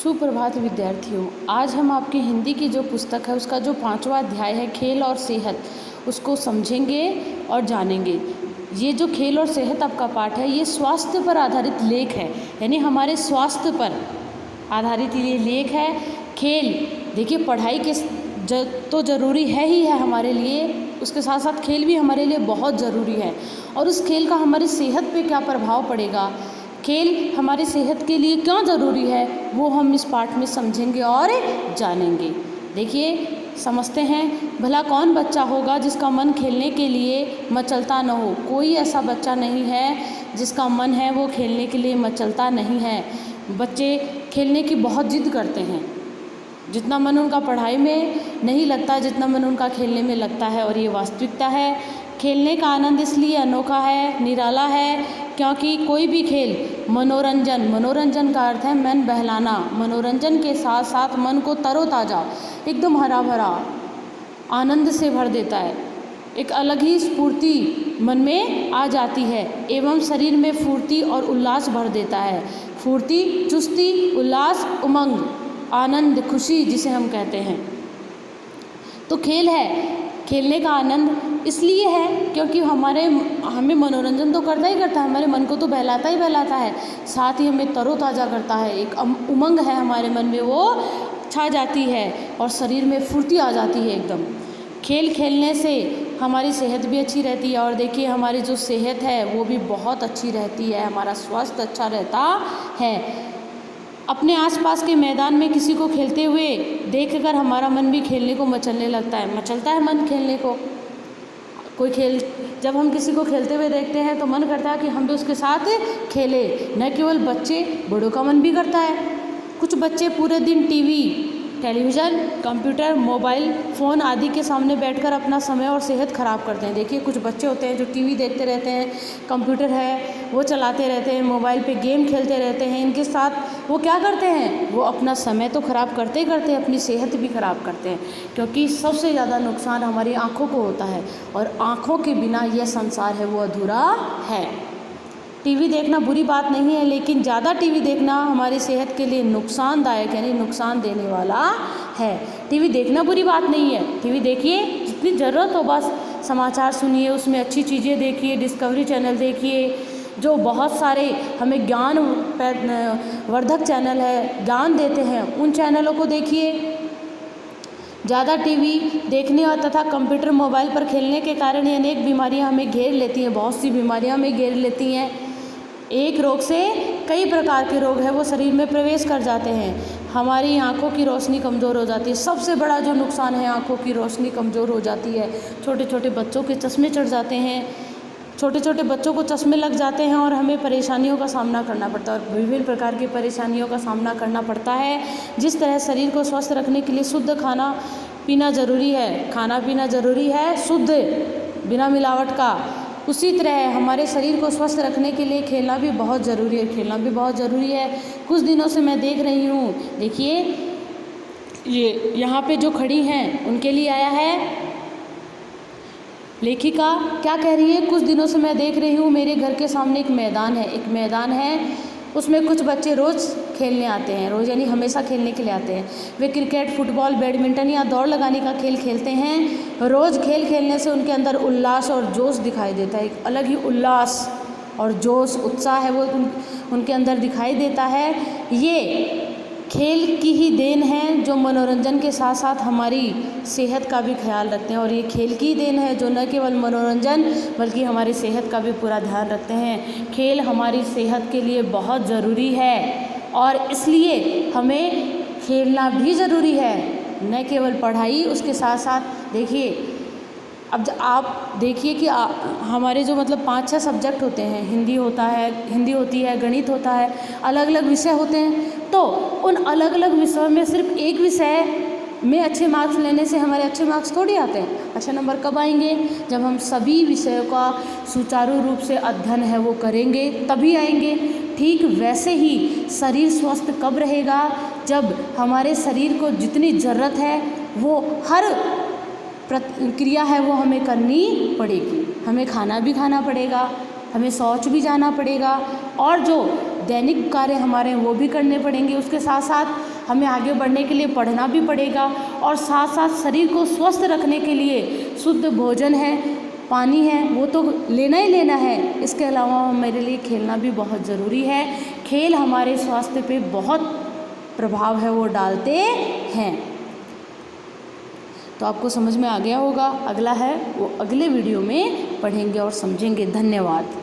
सुप्रभात विद्यार्थियों। आज हम आपकी हिंदी की जो पुस्तक है उसका जो 5वां अध्याय है खेल और सेहत, उसको समझेंगे और जानेंगे। ये जो खेल और सेहत आपका पाठ है ये स्वास्थ्य पर आधारित लेख है, यानी हमारे स्वास्थ्य पर आधारित ये लेख है। खेल देखिए, पढ़ाई के तो ज़रूरी है ही है हमारे लिए, उसके साथ साथ खेल भी हमारे लिए बहुत ज़रूरी है। और उस खेल का हमारी सेहत पे क्या प्रभाव पड़ेगा, खेल हमारी सेहत के लिए क्यों ज़रूरी है, वो हम इस पाठ में समझेंगे और जानेंगे। देखिए, समझते हैं। भला कौन बच्चा होगा जिसका मन खेलने के लिए मचलता न हो। कोई ऐसा बच्चा नहीं है जिसका मन है वो खेलने के लिए मचलता नहीं है। बच्चे खेलने की बहुत जिद करते हैं, जितना मन उनका पढ़ाई में नहीं लगता जितना मन उनका खेलने में लगता है, और ये वास्तविकता है। खेलने का आनंद इसलिए अनोखा है, निराला है, क्योंकि कोई भी खेल मनोरंजन का अर्थ है मन बहलाना। मनोरंजन के साथ साथ मन को तरोताज़ा, एकदम हरा भरा आनंद से भर देता है। एक अलग ही स्फूर्ति मन में आ जाती है एवं शरीर में फुर्ती और उल्लास भर देता है। फुर्ती, चुस्ती, उल्लास, उमंग, आनंद, खुशी जिसे हम कहते हैं। तो खेल है, खेलने का आनंद इसलिए है क्योंकि हमें मनोरंजन तो करता ही करता है, हमारे मन को तो बहलाता ही बहलाता है, साथ ही हमें तरोताज़ा करता है। एक उमंग है हमारे मन में, वो छा जाती है और शरीर में फुर्ती आ जाती है एकदम। खेल खेलने से हमारी सेहत भी अच्छी रहती है, और देखिए हमारी जो सेहत है वो भी बहुत अच्छी रहती है, हमारा स्वास्थ्य अच्छा रहता है। अपने आसपास के मैदान में किसी को खेलते हुए देखकर हमारा मन भी खेलने को मचलने लगता है, मचलता है मन खेलने को। कोई खेल जब हम किसी को खेलते हुए देखते हैं तो मन करता है कि हम भी उसके साथ खेले। न केवल बच्चे, बड़ों का मन भी करता है। कुछ बच्चे पूरे दिन TV, television, computer, mobile phone आदि के सामने बैठकर अपना समय और सेहत ख़राब करते हैं। देखिए, कुछ बच्चे होते हैं जो टीवी देखते रहते हैं, कंप्यूटर है वो चलाते रहते हैं, मोबाइल पे गेम खेलते रहते हैं। इनके साथ वो क्या करते हैं, वो अपना समय तो ख़राब करते ही करते हैं, अपनी सेहत भी ख़राब करते हैं, क्योंकि सबसे ज़्यादा नुकसान हमारी आँखों को होता है, और आँखों के बिना यह संसार है वो अधूरा है। टीवी देखना बुरी बात नहीं है, लेकिन ज़्यादा टीवी देखना हमारी सेहत के लिए नुकसानदायक, यानी नुकसान देने वाला है। टीवी देखना बुरी बात नहीं है, टीवी देखिए जितनी ज़रूरत हो, बस समाचार सुनिए, उसमें अच्छी चीज़ें देखिए, डिस्कवरी चैनल देखिए, जो बहुत सारे हमें ज्ञान वर्धक चैनल है, ज्ञान देते हैं, उन चैनलों को देखिए। ज़्यादा टीवी देखने और तथा कंप्यूटर, मोबाइल पर खेलने के कारण ये अनेक बीमारियां हमें घेर लेती हैं, बहुत सी बीमारियां हमें घेर लेती हैं। एक रोग से कई प्रकार के रोग हैं वो शरीर में प्रवेश कर जाते हैं। हमारी आंखों की रोशनी कमज़ोर हो जाती है, सबसे बड़ा जो नुकसान है, आंखों की रोशनी कमज़ोर हो जाती है। छोटे छोटे बच्चों के चश्मे चढ़ जाते हैं, छोटे छोटे बच्चों को चश्मे लग जाते हैं, और हमें परेशानियों का सामना करना पड़ता है, और विभिन्न प्रकार की परेशानियों का सामना करना पड़ता है। जिस तरह शरीर को स्वस्थ रखने के लिए शुद्ध खाना पीना ज़रूरी है, खाना पीना ज़रूरी है शुद्ध, बिना मिलावट का, उसी तरह हमारे शरीर को स्वस्थ रखने के लिए खेलना भी बहुत ज़रूरी है, खेलना भी बहुत ज़रूरी है। कुछ दिनों से मैं देख रही हूँ, देखिए ये यहाँ पे जो खड़ी हैं उनके लिए आया है। लेखिका क्या कह रही है, कुछ दिनों से मैं देख रही हूँ मेरे घर के सामने एक मैदान है, उसमें कुछ बच्चे रोज़ खेलने आते हैं, रोज़ यानी हमेशा खेलने के लिए आते हैं। वे क्रिकेट, फुटबॉल, बैडमिंटन या दौड़ लगाने का खेल खेलते हैं। रोज़ खेल खेलने से उनके अंदर उल्लास और जोश दिखाई देता है, एक अलग ही उल्लास और जोश, उत्साह है वो उनके अंदर दिखाई देता है। ये खेल की ही देन है जो मनोरंजन के साथ साथ हमारी सेहत का भी ख्याल रखते हैं, और ये खेल की देन है जो न केवल मनोरंजन बल्कि हमारी सेहत का भी पूरा ध्यान रखते हैं। खेल हमारी सेहत के लिए बहुत ज़रूरी है, और इसलिए हमें खेलना भी ज़रूरी है, न केवल पढ़ाई, उसके साथ साथ देखिए अब आप देखिए कि हमारे जो मतलब 5-6 सब्जेक्ट होते हैं, हिंदी होती है, गणित होता है, अलग अलग विषय होते हैं। तो उन अलग अलग विषयों में सिर्फ एक विषय में अच्छे मार्क्स लेने से हमारे अच्छे मार्क्स थोड़ी आते हैं। अच्छे नंबर कब आएंगे, जब हम सभी विषयों का सुचारू रूप से अध्ययन है वो करेंगे, तभी आएंगे। ठीक वैसे ही शरीर स्वस्थ कब रहेगा, जब हमारे शरीर को जितनी ज़रूरत है वो हर प्रक्रिया है वो हमें करनी पड़ेगी। हमें खाना भी खाना पड़ेगा, हमें शौच भी जाना पड़ेगा, और जो दैनिक कार्य हमारे हैं वो भी करने पड़ेंगे, उसके साथ साथ हमें आगे बढ़ने के लिए पढ़ना भी पड़ेगा, और साथ साथ शरीर को स्वस्थ रखने के लिए शुद्ध भोजन है, पानी है, वो तो लेना ही लेना है। इसके अलावा मेरे लिए खेलना भी बहुत ज़रूरी है। खेल हमारे स्वास्थ्य पे बहुत प्रभाव है वो डालते हैं। तो आपको समझ में आ गया होगा। अगला है वो अगले वीडियो में पढ़ेंगे और समझेंगे। धन्यवाद।